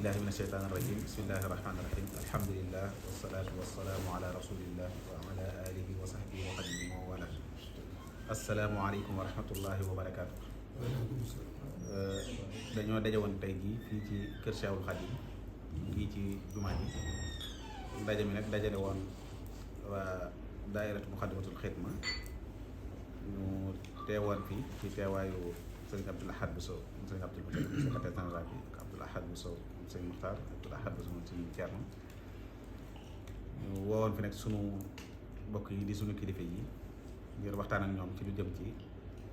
billahi min asheytaan irrajim bismillahi irrahmani irrahim alhamdulillah wasalaatu wasalaamu ala rasulillah wa ala alihi wa sahbihi wa xadimihi wa wala asalaamualeykum wa rahmatullahi wa barakaatu. dañoo daje woon tey jii fii ci kër Cheikhul Khadim fii ci jumaa ji ndaje mi nag dajale woon waa daairatu Muxaddamatul Xidma ñu teewoon fii ci teewaayu sëriñ Abdoul Ahad Bousso sëriñ Abdoul Moutalib secrétaire général bi Abdoul Ahad Bousso sëriñ Muxtaar Abdoul Ahad Bousso moom sëriñ Thierno ñu woowoon fi nag sunu mbokk yi di sunu kilifa yi ngir waxtaan ak ñoom ci lu jëm ci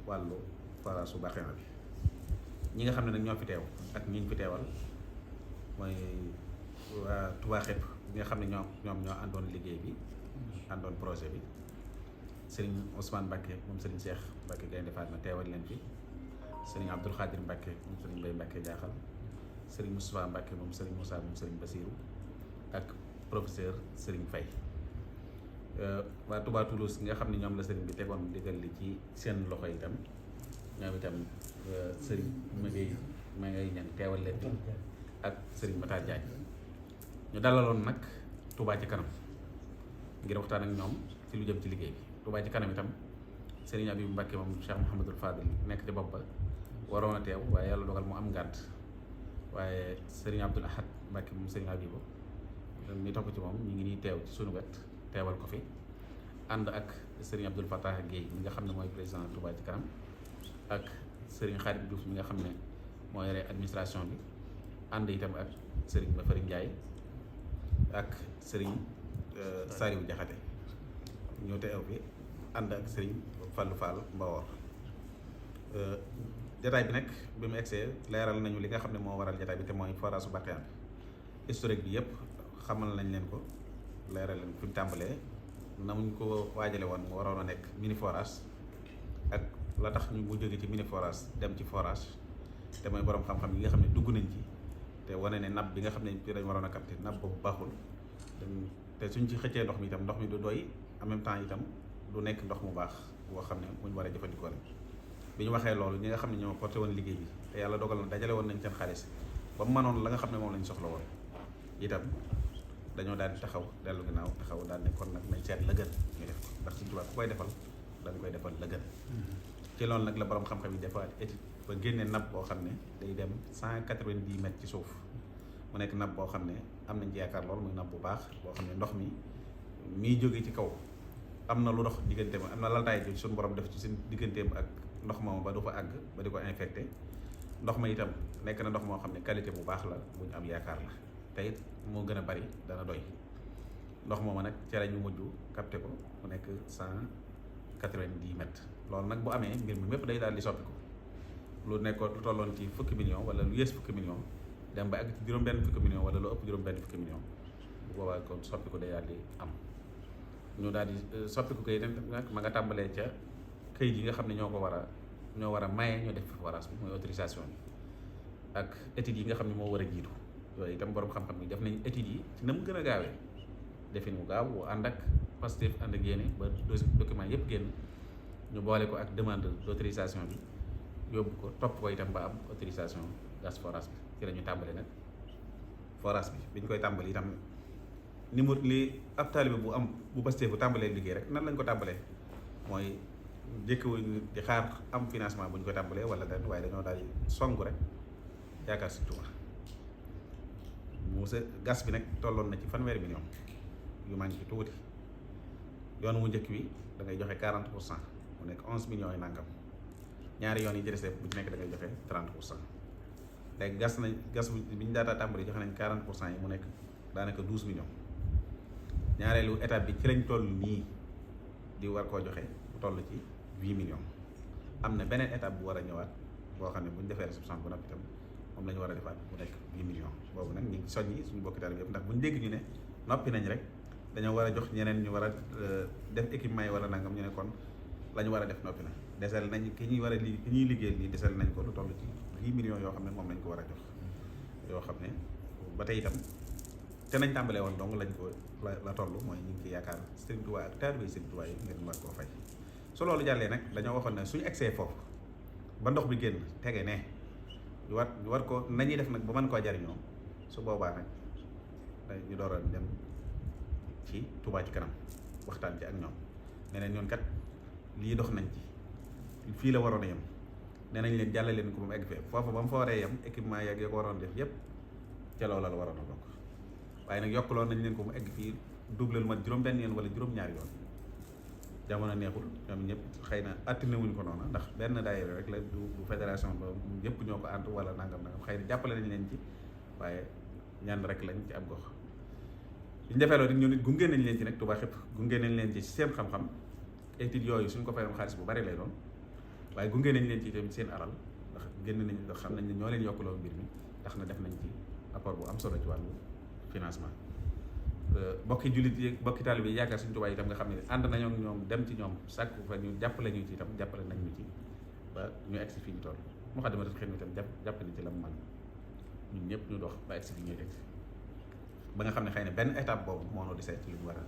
wàllu forage su Bakhina bi. ñi nga xam ne nag ñoo fi teew ak ñi ñu fi teewal mooy waa Touba Xepp ñi nga xam ne ñoom ñoo àndoon liggéey bi àndoon projet bi sëriñ Ousmane Mbacke moom sëriñ Cheikh Mbacke Gaynde Fatma teewal leen fi sëriñ Abdoul Khadir Mbacke moom sëriñ Mbaye Mbacke Jaaxal sëriñ Moustapha Mbacke moom sëriñ Moussa moom sëriñ Basirou ak professeur sëriñ Faye. waa Touba Toulouse nga xam ne ñoom la sëriñ bi tegoon digal li ci seen loxo itam ñoom itam sëriñ ma ngay ñan teewal leen fi ak sëriñ Matar Diagne ñu dalaloon nag Touba ci kanam ngir waxtaan ak ñoom ci lu jëm ci liggéey bi. Touba ci kanam itam sëriñ Abibou Mbacke moom Cheikh Mouhamadul Fadil nekk ci bopp ba waroon a teew waaye yàlla dogal mu am ngànt waaye sëriñ Abdoul Ahad Mbacke moom sëriñ Abibou mi topp ci moom ñu ngi nii teew ci sunu wet teewal ko fi ànd ak sëriñ Abdoul Fattah Guèye mi nga xam ne mooy président Touba ci kanam ak sëriñ Khadim Diouf mi nga xam ne moo yore administration bi ànd itam ak sëriñ Bafari Ndiaye ak sëriñ Sariou Diakhaté ñoo teew fi ànd ak sëriñ Fallou Fall Mbawor. jataay bi nag bi mu egsee leeral nañu li nga xam ne moo waral jataay bi te mooy forage su Bakhina bi historique bi yëpp xamal nañ leen ko leeral leen fi mu tàmbalee na muñ ko waajale woon mu waroon a nekk mini forage ak la tax ñu mu jóge ci mini forage dem ci forage te mooy borom xam-xam yi nga xam ne dugg nañ ci te wane ne nappe bi nga xam ne ci dañ waroon a capter nappe boobu baaxul te suñ ci xëccee ndox mi itam ndox mi du doy en même temps itam du nekk ndox mu baax boo xam ne muñ war a jëfandikoo la bi ñu waxee loolu ñi nga xam ne ñoo porté woon liggéey bi te yàlla dogal na dajale woon nañ seen xaalis ba mu mënoon la nga xam ne moom lañ soxla woon itam dañoo daal di taxaw dellu ginnaaw taxaw daal ne kon nag nañ seet la gën ñu def ko ndax Sëriñ Tuubaa ku koy defal dañ koy defal la gën ci loolu nag la borom xam-xam yi defaat étude ba génne nappe boo xam ne day dem 190 mètres ci suuf mu nekk nappe boo xam ne am nañ ci yaakaar lool muy nappe bu baax boo xam ne ndox mi miy jóge ci kaw am na lu dox digganteem am na laltaay ji suñu borom def ci seen digganteem ak ndox moomu ba du fa àgg ba di ko infecté ndox ma itam nekk na ndox moo xam ne qualité bu baax la bu ñu am yaakaar la te it moo gën a bari dana doy ndox moomu nag ca la ñu mujj capté ko mu nekk 190 mètres loolu nag bu amee mbir mi mépp day daal di soppi ko lu nekkoon lu tolloon ci fukki million wala lu yées fukki million dem ba àgg ci juróom-benn fukki million wala lu ëpp juróom-benn fukki million bu boobaa kon soppi ko day daal di am ñu daal di soppi ko kay nag ma nga tàmbalee ca këyit yi nga xam ne ñoo war a maye ñoo def forage bi mooy autorisation bi ak études yi nga xam ne moo war a jiitu yooyu itam borom xam-xam yi def nañ études yi ci na mu gën a gaawee defin mu gaaw bu ànd ak Pastef ànd ak yéene ba document yëpp génn ñu boole ko ak demande d'autorisation bi yóbbu ko topp ko itam ba am autorisation gas forage bi ci la ñu tàmbale nag forage bi ñu koy tàmbali itam ni mu li ab taalibe bu Pastef bu tàmbalee liggéey rek nan lañ ko tàmbalee mooy jékkiwuñ di xaar am financement bu ñu ko tàmbalee wala dara waaye dañoo daal di songu rek yaakaar Sëriñ Tuubaa Moussa gas bi nag tolloon na ci fanweeri million yu manqué tuuti yoon wu njëkk bi da ngay joxe 40% mu nekk 11 millions yi nangam ñaari yoon yi ci des bu ci nekk da ngay joxe 30% léegi gas bi ñu daataa tàmbali joxe nañ 40% yi mu nekk daanaka 12 millions ñaareelu étape bi ci lañ toll nii di war koo joxe bu toll ci 8 millions am na beneen étape bu war a ñëwaat boo xam ne bu ñu defee réception bu noppi itam moom la ñu war a defaat bu nekk 8 millions boobu nag ñu ngi soññi suñu bokki taalibe yëpp ndax bu ñu dégg ñu ne noppi nañ rek dañoo war a jox ñeneen ñu war a def équipement yi war a nangam ñu ne kon la ñu war a def noppi na desal nañ ki ñuy war a ki ñuy liggéeyal nii desal nañ ko lu toll ci 8 millions yoo xam ne moom lañ ko war a jox yoo xam ne ba tey itam te nañ tàmbalee woon donc lañ ko la toll mooy ñu ngi ci yaakaar Sëriñ Tuubaa ak taalibe Sëriñ Tuubaa yi ngeen war koo fay su loolu jàllee nag dañoo waxoon ne suñu egsee foofu ba ndox bi génn tege ne ñu war ko nañuy def nag ba mën koo jariñoo su boobaa nag ñu door a dem ci Touba ci kanam waxtaan ci ak ñoom nee nañ ñoon kat lii dox nañ ci fii la waroon a yem nee nañ leen jàllale leen ko ba mu egg fee foofu ba mu fa waree yem équipement yeeg yoo ko waroon def yëpp ca loola la waroon a bokk waaye nag yokkaloon nañ leen ko mu egg fii double lu mat juróom-benn yoon wala juróom-ñaari yoon jamono neexul ñoom ñëpp xëy na atténé wuñ ko noonu ndax benn daayira rek la du fédération ba yëpp ñoo ko ànd wala nangam xëy na jàppale nañ leen ci waaye ñaan rek lañ ci ab gox li ñu defee loolu ñun it gunge nañ leen ci nag Touba xëpp gunge nañ leen ci seen xam-xam études yooyu suñ ko fayoon xaalis bu bari lay doon waaye gunge nañ leen ci tamit seen alal ndax génn nañ ndax xam nañ ne ñoo leen yokkaloo mbir mi tax na def nañ ci apport bu am solo ci wàllu financement bokki jullit yi bokki taalibe yi yaakaar suñu Touba itam nga xam ne ànd nañoo ak ñoom dem ci ñoom sàkku fa ñu jàppale ñu ci itam jàppale nañ ñu ci ba ñu egsi fii ñu toll Moukhaddamatoul Khidma itam jàpp ni ci la mu man ñun ñëpp ñu dox ba egsi fi ñuy egsi ba nga xam ne xëy na benn étape boobu moo noo di seet ci li mu war a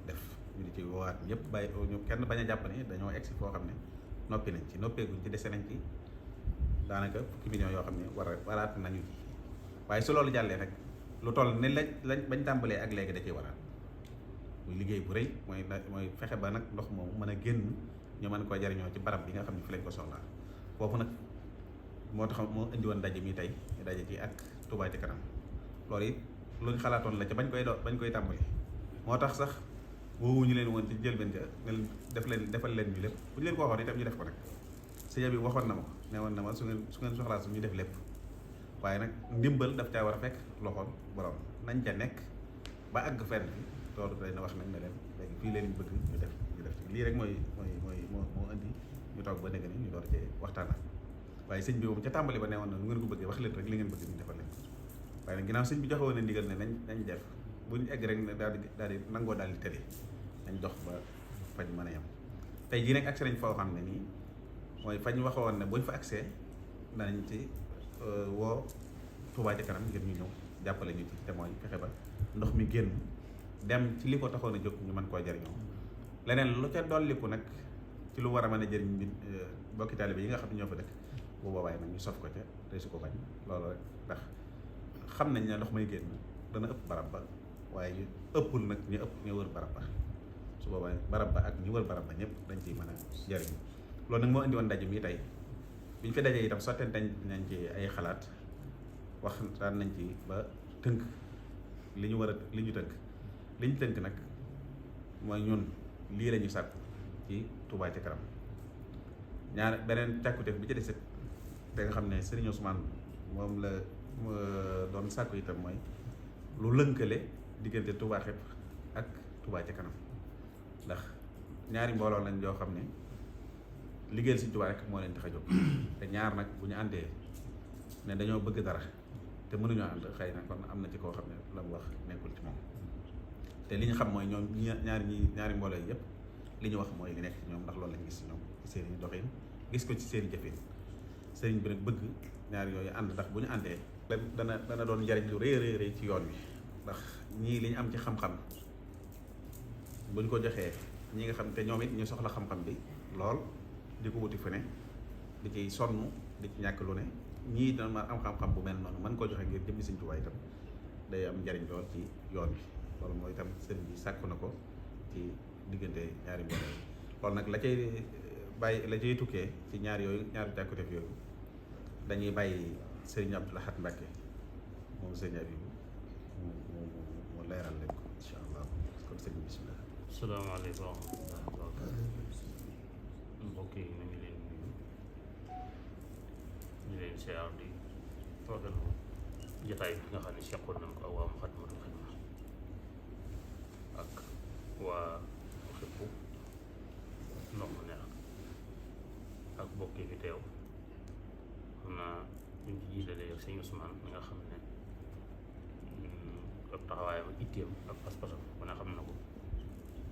def ñu di ci woowaat ñëpp bàyyi ñu kenn bañ a jàpp ne dañoo egsi foo xam ne noppi nañ ci noppeeguñ ci dese nañ ci daanaka fukki millions yoo xam ne waraat nañu ci waaye su loolu jàllee nag lu toll ne lañ bañ tàmbalee ak léegi da ciy waraat muy liggéey bu rëy mooy fexe ba nag ndox moomu mën a génn ñu mën koo jariñoo ci barab bi nga xam ne fi lañ ko soxlaa foofu nag moo tax moo indi woon ndaje mi tey ñu daje ci ak Touba ci kanam loolu it luñ xalaatoon la ca bañ koy tàmbali moo tax sax woowu ñu leen woon ci jëlbeen ja ne defal leen ñu lépp bu ñu leen ko waxoon itam ñu def ko nag sëñ bi waxoon na ma ko ne woon na ma su ngeen soxlaa su ñu def lépp waaye nag ndimbal daf caa war a fekk loxoon borom nañ ca nekk ba àgg fenn fi loolu day na wax nag ne leen léegi fii leen bëgg ñu def ci lii rek moo indi ñu toog ba nekk ni ñu door cee waxtaanal waaye sëñ bi moom ca tàmbali ba ne woon na nu ngeen ko bëggee wax leen rek li ngeen bëgg ñu defal leen waaye nag ginnaaw sëñ bi joxe woon na ndigal ne nañ def buñ egg rek ne daal di nangoo daal di tële nañ dox ba fañ mën a yem tey jii nag agsi nañ foo xam ne nii mooy fañ waxoon ne buñ fa agsee danañ ci woo Touba ci kanam ngir ñu ñëw jàppale ñu ci te mooy fexe ba ndox mi génn dem ci li ko taxoon a jóg ñu mën koo jariñoo leneen lu ca dolliku nag ci lu war a mën a jëriñ bi bokki taalibe yi nga xam ne ñoo fa dëkk bu boobaay nag ñu sof ko ca tey su ko bañ loolu rek ndax xam nañ ne ndox may génn dana ëpp barab ba waaye ëppul nag ñu wër barab ba su boobaa barab ba ak ñu wër barab ba ñëpp dañ ciy mën a jariñ loolu nag moo indi woon ndaje mi tey bi ñu fi dajee itam sottente nañ ci ay xalaat waxtaan nañ ci ba tënk li ñu tënk nag mooy ñun lii la ñu sàkku ci Touba ci kanam ñaar beneen càkkuteef bi ci desit te nga xam ne Serigne Ousmane moom la doon sàkku itam mooy lu lënkale diggante Touba xepp ak Touba ci kanam ndax ñaari mbooloo lañ yoo xam ne liggéeyal Sëriñ Touba rek moo leen tax a jóg te ñaar nag bu ñu àndee ne dañoo bëgg dara te mënuñoo ànd xëy na kon am na ci koo xam ne la mu wax nekkul ci moom te li ñu xam mooy ñoom ñaari mbooloo yi yëpp li ñu wax mooy li nekk ci ñoom ndax loolu lañ gis ci ñoom ci seen i doxin gis ko ci seen i jëfin sëriñ bi nag bëgg ñaar yooyu ànd ndax bu ñu àndee dana doon njariñ lu rëy rëy ci yoon wi ndax ñii li ñu am ci xam-xam buñ ko joxee ñi nga xam te ñoom it ñu soxla xam-xam bi lool di ko wuti fu ne di ciy sonn di ci ñàkk lu ne ñii dama am xam-xam bu mel noonu mën koo joxe ngir jëmmi Sëriñ Tuubaa itam day am njariñ lool ci yoon wi loolu mooy itam sëriñ bi sàkku na ko ci diggante ñaari mbooloo yi loolu nag la cay tukkee ci ñaari càkkuteef yooyu dañuy bàyyi sëriñ Abdou Lahad Mbacké moom sëriñ Abibu mu leeral leen ko incha allah kon sëriñ bismillah. Asalaamaaleykum wa rahmatullahi wa barakaatuh. Mbokk yi ñu ngi leen nuyu ñu leen siyaar di rafetlu jotaay bi nga xam ne seqoon nañ ko ak waa Moukhaddamatoul Khidma ak waa xippu ndox mu neex ak mbokk yi fi teew xam naa buñ ci jiitalee ak sëñ Ousmane mi nga xam ne ab taxawaayam ak itteem ak pas-pasam ku ne xam na ko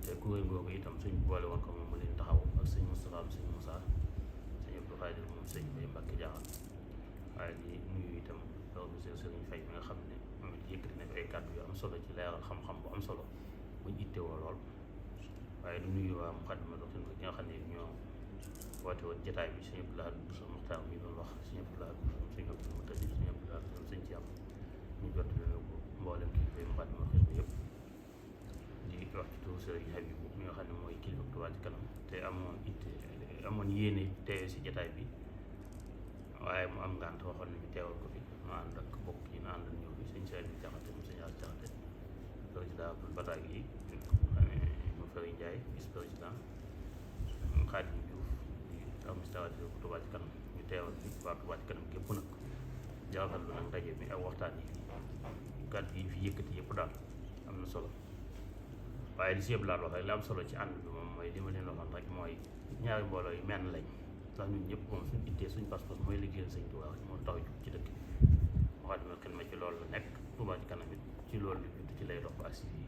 te kuréel googu itam suñ boole woon ko moom mu leen taxaw ak sëñ Moustapha sëñ Moussa sëñ Abdou Khadir moom sëñ Bay Mbàkke Jaxal waaye di nuyu itam loolu monsieur Sëriñ Fay bi nga xam ne moom it yëkkati na ay kàddu yu am solo ci leeral xam-xam bu am solo buñ ittewoo lool waaye di nuyu waa Moukhaddamatoul Khidma gi nga xam ne ñoo woote woon jotaay bi sëñ Abdou Lahad Bousso Muxtaar mi doon wax sëñ Abdou Lahad sëñ Abdou Muttalib sëñ Abdou Lahad sëñ ci am ñu jot Sëriñ Habibu mi nga xam ne mooy kilifa Touba Ca Kanam te amoon yéene teewe si jataay bi waaye mu am ngànt waxoon nañu teewal ko fi mu ànd ak bokk yi na àndal ñëw fi sëñ Saliou Jaxate mu sëñ As Jaxate président Abdoul Bataag yi mu Fari Ndiaye vice président Khadim Diouf administrateur bu Touba Ca Kanam ñu teewal fi waa Touba Ca Kanam képp nag jaaxal lu nag ndaje mi ak waxtaan yi kàddu yi fi yëkkati yëpp daal am na solo waaye li si yëpp laal wax rek li am solo ci ànd bi moom mooy li ma leen waxoon rek mooy ñaari mbooloo yi menn lañ ndax ñun ñëpp moom suñu ittee suñu pas-pas mooy liggéeyal Sëñ Tuubaa moo tax jug ci dëkk bi Moukhaddamatoul Khidma ci loolu la nekk Touba Ca Kanam it ci loolu la judd ci lay dox ba agsi fii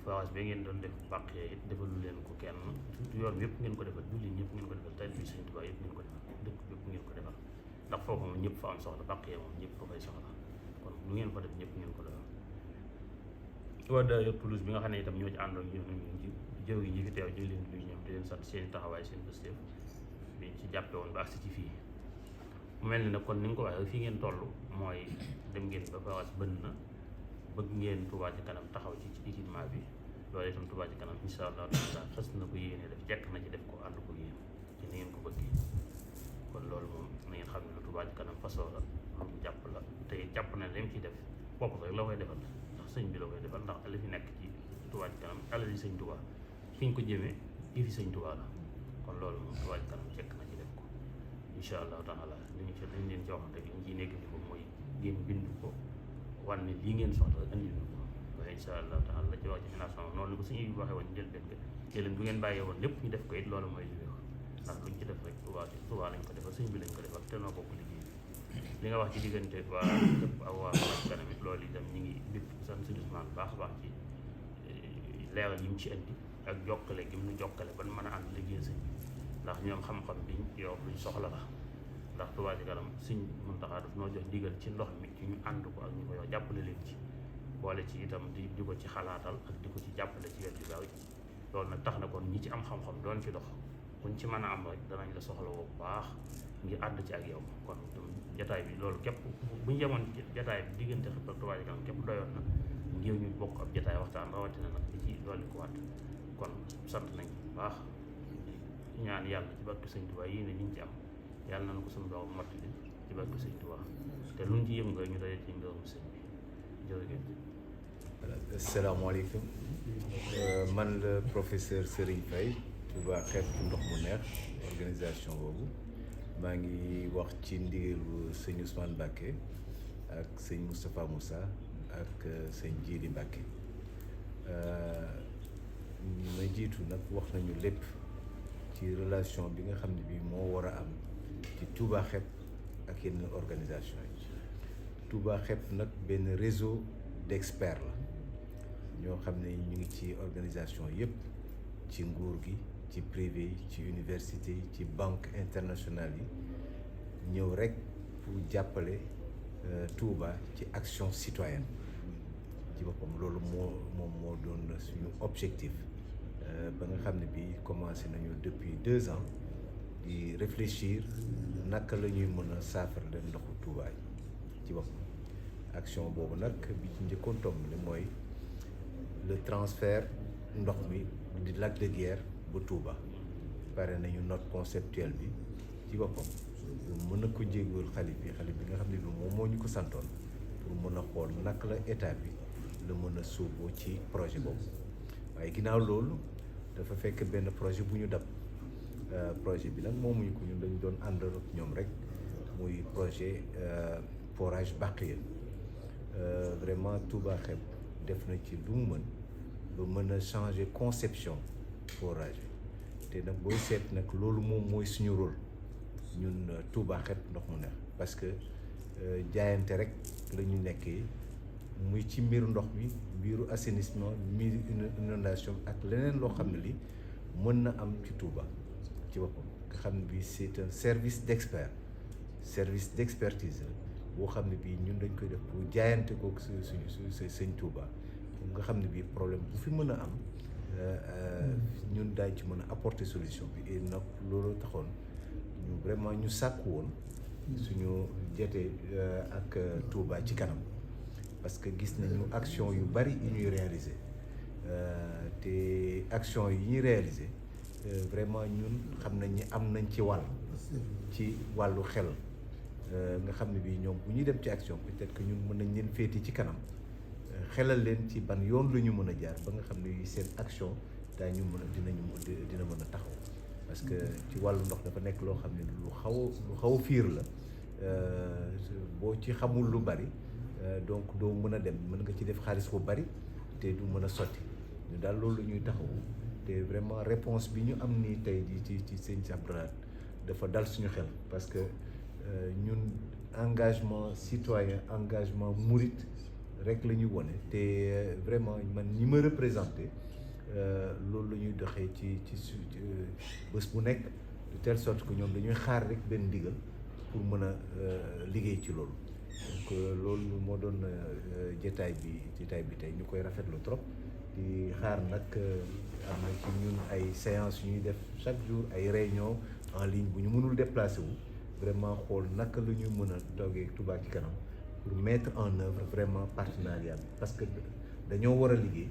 forage bi ngeen doon def bàqee it defalu leen ko kenn yoon yëpp ngeen ko defal jullit ñëpp ngeen ko defal tey bi Sëñ Tuubaa yëpp ngeen ko defal dëkk yëpp ngeen ko defal ndax foofu moom ñëpp fa am soxla bàqee moom ñëpp ko fay soxla kon lu ngeen ko def ñëpp ngeen ko defal waa daayira Toulouse bi nga xam ne itam ñoo ci àndoon ñu ci jëw yi ñi fi teew ñu ngi leen di nuyu ñoom di leen sant seen taxawaay seen pëstéef biñ ci jàppe woon ba agsi ci fii mu mel ni nag kon ni nga ko waxee fii ngeen toll mooy dem ngeen ba forage bënn na bëgg ngeen Touba Ca Kanam taxaw ci équipement bi loolu itam Touba Ca Kanam insha allah taala fas na ko yéene def jekk na ci def ko ànd ko yéen ci ni ngeen ko bëggee kon loolu moom na ngeen xam ne lu Touba Ca Kanam fasoo la lu mu jàpp la te jàpp na li mu ciy def bopp rek la koy defal ndax sëñ bi la koy defal ndax li fi nekk ci Touba Ca Kanam alal yi sëñ Touba fi ñu ko jëmee yëfi sëñ Touba la kon loolu moom Touba Ca Kanam jekk na ci def ko insha allah taala li ñu ci dañ leen ci waxoon rek li ñu ciy nekk di ko mooy ngeen bind ko wan ne lii ngeen soxla andi na ko waaye insha allah taala la ci wax ci financement noonu la ko suñuy waxee woon jël benn leen bu ngeen bàyyee woon lépp ñu def ko it loolu mooy li wér ndax luñ ci def rek Touba lañ ko defal sëñ bi lañ ko defal te noo bokk liggéey li nga wax ci diggante waa képp ak waa Touba Ca Kanam it loolu itam ñu ngi bépp sant suñu Ousmane baax a baax ci leeral yi mu ci indi ak jokkale gi mu jokkale ban mën a ànd liggéey sëñ bi ndax ñoom xam-xam biñ yow luñ soxla la ndax Touba Ca Kanam Sëñ Muntaxa daf noo jox ndigal ci ndox mi ci ñu ànd ko ak ñu ko yow jàppale leen ci boole ci itam di ko ci xalaatal ak di ko ci jàppale ci wet yu bari loolu nag tax na kon ñi ci am xam-xam doon ci dox kuñ ci mën a am rek danañ la soxla woo bu baax ngir ànd ci ak yow kon jataay bi loolu képp bu ñu yemoon jataay bi diggante xëpp ak Touba Ca Kanam képp doyoon na ngir ñu bokk ab jataay waxtaan rawatina nag di ci dolli ko waat kon sant nañ bu baax ñaan yàlla ci barke Sëñ Tuubaa yéene liñ ci am yàlla nañu ko suñu borom mottali ci barke Sëñ Tuubaa te luñ ci yëm nga ñu doyee ci ngërëm sëñ bi jërëjëf. Asalaamaaleykum man la professeur Serigne Faye Touba Xeetu Ndox mu Neex organisation boobu maa ngi wax ci ndigalu sëñ Ousmane Mbacké ak sëñ Moustapha Moussa ak sëñ Djili Mbacké ma jiitu nag wax nañu lépp ci relation bi nga xam ne bii moo war a am ci Touba Xeet ak yenn organisation yi Touba Xeet nag benn réseau d'experts la ñoo xam ne ñu ngi ci organisation yëpp ci nguur gi ci privé yi ci université yi ci banque internationale yi ñëw rek pour jàppale Touba ci action citoyenne ci boppam loolu moom moo doon suñu objectif ba nga xam ne bii commencé nañu depuis 2 ans di réfléchir naka la ñuy mën a saafara leen ndoxu Touba yi ci boppam action boobu nag bi ci njëkkoon tomb li mooy le transfert ndox mi di Lac de Guiers ba Touba pare nañu note conceptuelle bi ci boppam mën na ko jégool xalif bi nga xam ne bi moom moo ñu ko santoon pour mën a xool naka la état bi la mën a sóoboo ci projet boobu waaye ginnaaw loolu dafa fekk benn projet bu ñu dab projet bi nag moomuñu ko ñun dañu doon ànd ak ñoom rek muy projet forage Bakhya vraiment Touba Xeet def na ci lu mu mën ba mën a changer conception forage bi te nag booy seet nag loolu moom mooy suñu rôle ñun Touba Xeet Ndox mu Neex parce que jaayante rek la ñu nekkee muy ci mbiru ndox mi mbiru assainissement mbiru inondation ak leneen loo xam ne li mën na am ci Touba ci boppam nga xam ne bii c'est un service d'expertise boo xam ne bii ñun dañ koy def pour jaayante ko suñu sëñ Touba nga xam ne bii problème bu fi mën a am ñun daañ ci mën a apporter solution bi et nag loolu taxoon ñu vraiment ñu sàkku woon suñu jotee ak Touba ci kanam parce que gis nañu action yu bari yu ñuy réaliser te action yi ñuy réaliser vraiment ñun xam nañ ni am nañ ci wàll ci wàllu xel nga xam ne bii ñoom bu ñuy dem ci action peut-être que ñun mën nañ leen féeti ci kanam xelal leen ci ban yoon la ñu mën a jaar ba nga xam ne seen action daañu mën a dina mën a taxaw parce que ci wàllu ndox dafa nekk loo xam ne lu xaw a fiir la boo ci xamul lu bari donc doo mën a dem mën nga ci def xaalis bu bari te du mën a sotti ñu daal loolu la ñuy taxawu te vraiment réponse bi ñu am nii tey jii ci sëñ Abdoulaye dafa dal suñu xel parce que ñun engagement citoyen engagement mouride rek la ñuy wone te vraiment man ñi ma représenté loolu la ñuy doxee ci bés bu nekk de telle sorte que ñoom dañuy xaar rek benn ndigal pour mën a liggéey ci loolu donc loolu moo doon jotaay bi tey ñu koy rafetlu trop di xaar nag am na ci ñun ay séances yu ñuy def chaque jour ay réunions en ligne bu ñu mënul déplacer wu vraiment xool naka la ñu mën a toogee Touba ci kanam pour mettre en œuvre vraiment partenariat bi parce que dañoo war a liggéey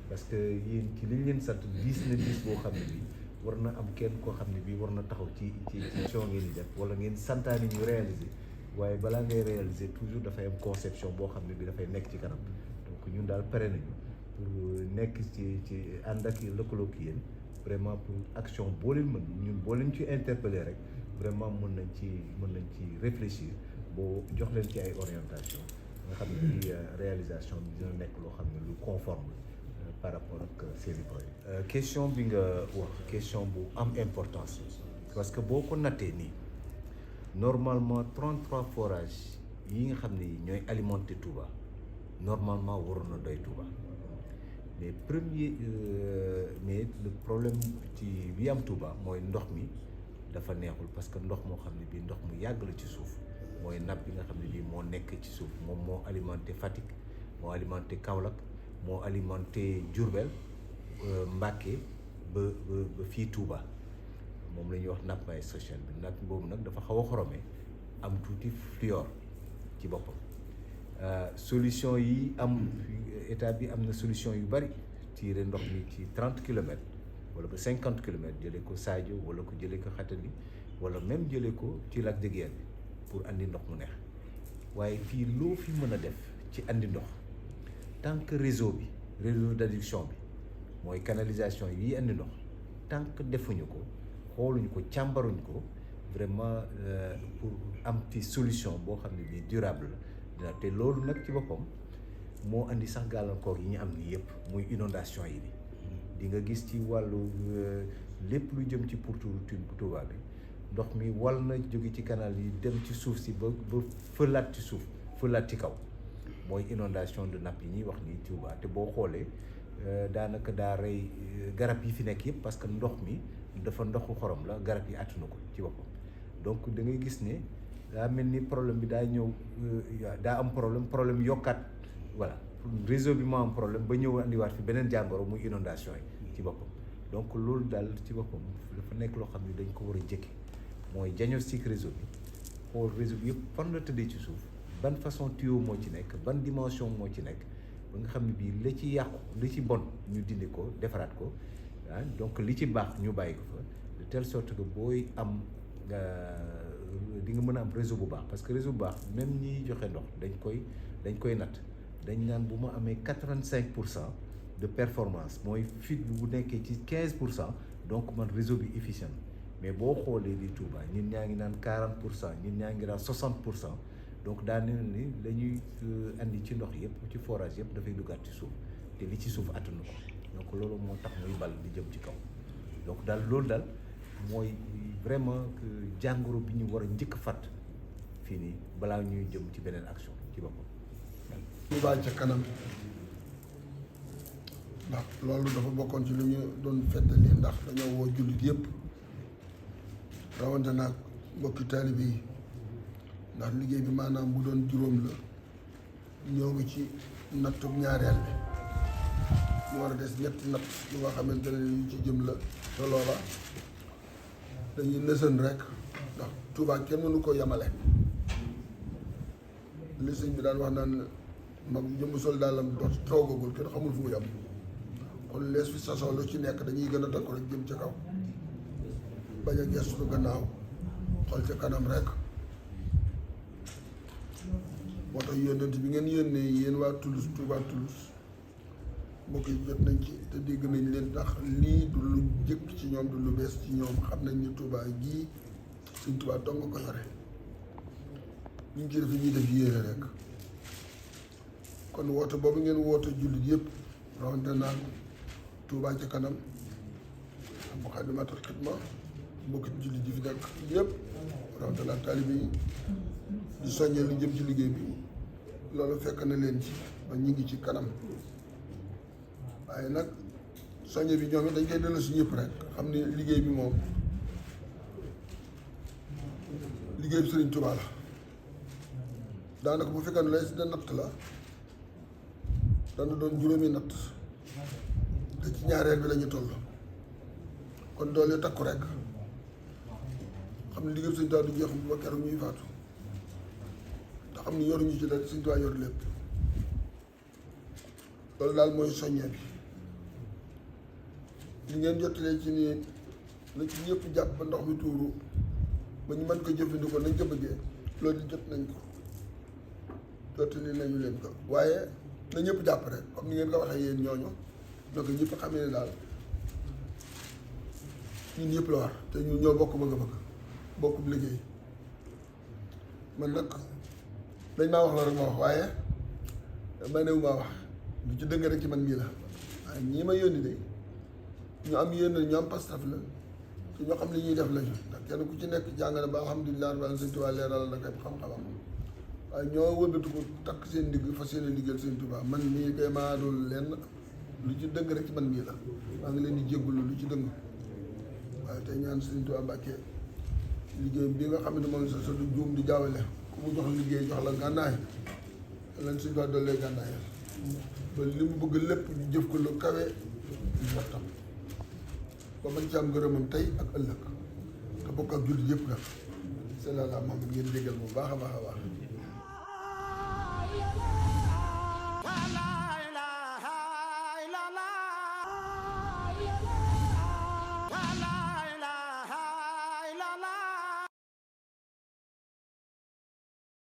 parce que yéen ci li ñu leen sant diis boo xam ne bii war na am kenn koo xam ne bii war na taxaw ci mission ngeen di def wala ngeen santaani ñu réaliser waaye balaa ngay réaliser toujours dafay am conception boo xam ne bi dafay nekk ci kanam donc ñun daal pare nañu pour nekk ci ànd ak lëkkaloo ki yéen vraiment pour action boo leen mën ñun boo leen ci interpeller rek vraiment mën nañ ci réfléchir boo jox leen ci ay orientation nga xam ne bi réalisation bi dina nekk loo xam ne lu conforme par rapport ak seeni projet question bi nga wax question bu am importance parce que boo ko nattee nii normalement 33 forages yi nga xam ne ñooy alimenter Touba normalement waroon na doy Touba mais mais le problème ci bi am Touba mooy ndox mi dafa neexul parce que ndox moo xam ne bii ndox mu yàgg la ci suuf mooy nappe bi nga xam ne bii moo nekk ci suuf moom moo alimenté Fatick moo alimenté Kaolack moo alimenté Diourbel Mbacké ba fii Touba moom la ñuy wax nappe maastrichtienne bi nappe boobu nag dafa xaw a xorome am tuuti fluor ci boppam solution yi am état bi am na solution yu bari tirer ndox mi ci 30 kilomètres wala ba 50 kilomètres jëlee ko Sadio wala ko jëlee ko Xatali wala même jëlee ko ci lac de Guiers bi pour andi ndox mu neex waaye fii loo fi mën a def ci andi ndox tant que réseau d'adduction bi mooy canalisation yi andi ndox tant que defuñu ko xooluñu ko càmbaruñu ko vraiment pour am ci solution boo xam ne bii durable la te loolu nag ci boppam moo andi sax gàllankoor yi ñu am nii yëpp muy inondation yi di nga gis ci wàllu lépp lu jëm ci pourtour Touba bi ndox mi wal na jóge ci canal yi dem ci suuf si ba fëlaat ci suuf fëlaat ci kaw mooy inondation de nappe yi ñuy wax nii Touba te boo xoolee daanaka daa rey garab yi fi nekk yëpp parce que ndox mi dafa ndoxu xorom la garab yi àttuna ko ci boppam donc da ngay gis ne daa mel ni problème bi daa ñëw daa am problème yokkaat voilà réseau bi moo am problème ba ñëw andiwaat fi beneen jàngoro muy inondation yi ci boppam donc loolu daal ci boppam dafa nekk loo xam ne dañ ko war a jëkke mooy diagnostic réseau bi xool réseau bi yëpp fan la tëddee ci suuf ban façon tuyau moo ci nekk ban dimension moo ci nekk ba nga xam ne bii la ci yàqu li ci bon ñu dindi ko defaraat ko donc li ci baax ñu bàyyi ko fa de telle sorte que booy am di nga mën a am réseau bu baax parce que réseau bu baax même ñiy joxe ndox dañ koy natt dañ naan bu ma amee 85% de performance mooy fuite bi bu nekkee ci 15% donc man réseau bi efficient mais boo xoolee di Touba ñun ñaa ngi naan 40% ñun ñaa ngi naan 60% donc daa ne ni la ñuy andi ci ndox yëpp ci forage yëpp dafay duggaat ci suuf te li ci suuf attanu ko donc loolu moo tax muy bal di jëm ci kaw donc daal loolu daal mooy vraiment jàngoro bi ñu war a njëkk fàtt fii nii balaa ñuy jëm ci beneen action ci boppam. Touba ca kanam ndax loolu dafa bokkoon ci lu ñu doon feddali ndax dañoo woo jullit yëpp rawante naag mbokki taalibe yi ndax liggéey bi maanaam bu doon juróom la ñoo ngi ci nattu ñaareel bi ñu war a des ñetti natt yu nga xamante ne yu ci jëm la te loola dañuy nësën rek ndax Touba kenn mënu ko yemale li sëñ bi daan wax naan mag jëmm soldaalam doot toogagul kenn xamul fu mu yem kon lees fi sasoo lu ci nekk dañuy gën a takku rek jëm ca kaw bañ a gestu gannaaw xool ca kanam rek moo tax yónnent bi ngeen yónnee yéen waa Toulouse Touba Toulouse mbokk yi jot nañ ci te dégg nañ leen ndax lii du lu jëkk ci ñoom du lu bees ci ñoom xam nañ ni Touba gii suñ Touba dong nga ko yore ñu ngi ci def ñuy def yéene rek kon woote boobu ngeen woote jullit yëpp rawante naan Touba ca kanam ak Moukhaddamatoul Khidma mbokki jullit yi fi nekk yëpp rawante naan taalibe yi di soññee lu jëm ci liggéey bi loolu fekk na leen ci ba ñu ngi ci kanam waaye nag soññe bi ñoom it dañ koy dellu si ñëpp rek xam ni liggéey bi moom liggéey bi Sëriñ Touba la daanaka bu fekkee ne lay si da natt la dana doon juróomi natt te ci ñaareel bi la ñu toll kon doole takku rek xam ne liggéey bi Sëriñ Touba du jeex ba keroog ñuy faatu te xam ni yoruñu ci dara Sëriñ Touba yor lépp loolu daal mooy soññe bi li ngeen jottalee ci nii na ci ñëpp jàpp ba ndox mi tuuru ba ñu mën ko jëfandikoo nañ ko bëggee loolu di jot nañ ko jottali nañu leen ko waaye na ñëpp jàpp rek comme ni ngeen ko waxee yéen ñooñu donc ñëpp xamee ne daal ñun ñëpp la war te ñun ñoo bokk bëgg-bëgg bokk liggéey man nag dañ maa wax la rek ma wax waaye ma néew maa wax lu ci dëgg rek ci man mii la waaye ñii ma yónni de ñu am yéen ñu am pastaf la te ñoo xam ne ñuy def lañu ndax kenn ku ci nekk jàng na ba alhamdulilah rabbil Sëñ Tuubaa leeral la kay xam-xamam waaye ñoo wëlbatu ko takk seen digg fas yéene liggéeyal Sëñ Tuubaa man mii kay maa dul lenn lu ci dëgg rek ci man mii la maa ngi leen di jéggulu lu ci dëgg waaye tey ñaan Sëñ Tuubaa Mbàkke liggéey bi nga xam ne moom sa du juum di jaawale ku mu jox liggéey jox la gànnaay leen Sëñ Tuubaa dollee gànnaayal ba li mu bëgg lépp ñu jëf ko lu kawe waxtam ba man ci am ngërëmam tey ak ëllëg te bokk ak jullit yëpp nag c'est là moom ngeen déggal bu baax a baax a baax